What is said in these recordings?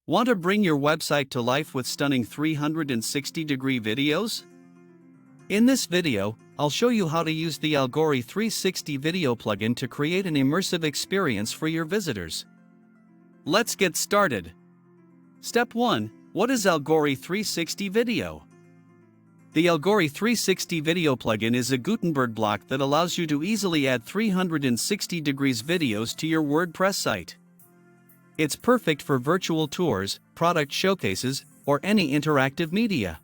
Want to bring your website to life with stunning 360-degree videos? In this video, I'll show you how to use the Algory 360 video plugin to create an immersive experience for your visitors. Let's get started. Step 1. What is Algory 360 Video? The Algory 360 Video plugin is a Gutenberg block that allows you to easily add 360 degrees videos to your WordPress site. It's perfect for virtual tours, product showcases, or any interactive media.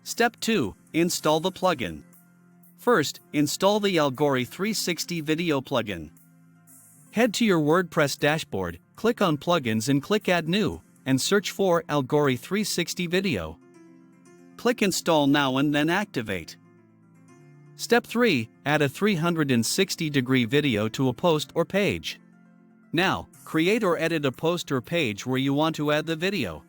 Step 2. Install the plugin. First, install the Algory 360 Video plugin. Head to your WordPress dashboard, click on Plugins and click Add New, and search for Algory 360 Video. Click Install now and then activate. Step 3. Add a 360-degree video to a post or page. Now, create or edit a post or page where you want to add the video.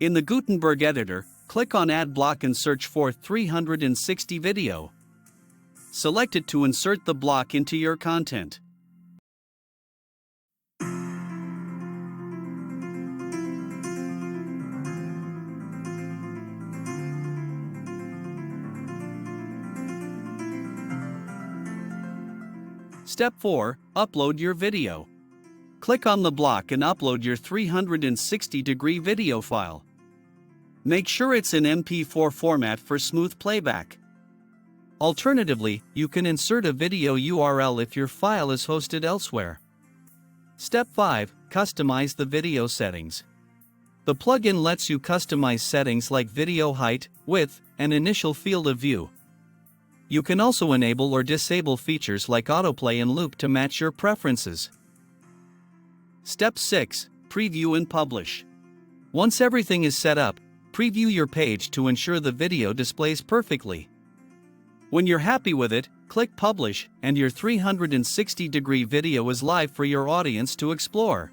In the Gutenberg editor, click on Add Block and search for 360 Video. Select it to insert the block into your content. Step 4. Upload your video. Click on the block and upload your 360-degree video file. Make sure it's in MP4 format for smooth playback. Alternatively, you can insert a video URL if your file is hosted elsewhere. Step 5. Customize the video settings. The plugin lets you customize settings like video height, width, and initial field of view. You can also enable or disable features like autoplay and loop to match your preferences. Step 6. Preview and publish. Once everything is set up, preview your page to ensure the video displays perfectly. When you're happy with it, click Publish, and your 360-degree video is live for your audience to explore.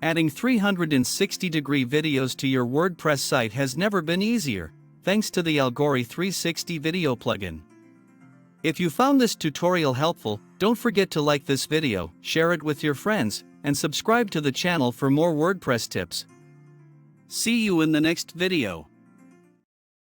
Adding 360-degree videos to your WordPress site has never been easier, thanks to the Algory 360 Video plugin. If you found this tutorial helpful, don't forget to like this video, share it with your friends, and subscribe to the channel for more WordPress tips. See you in the next video.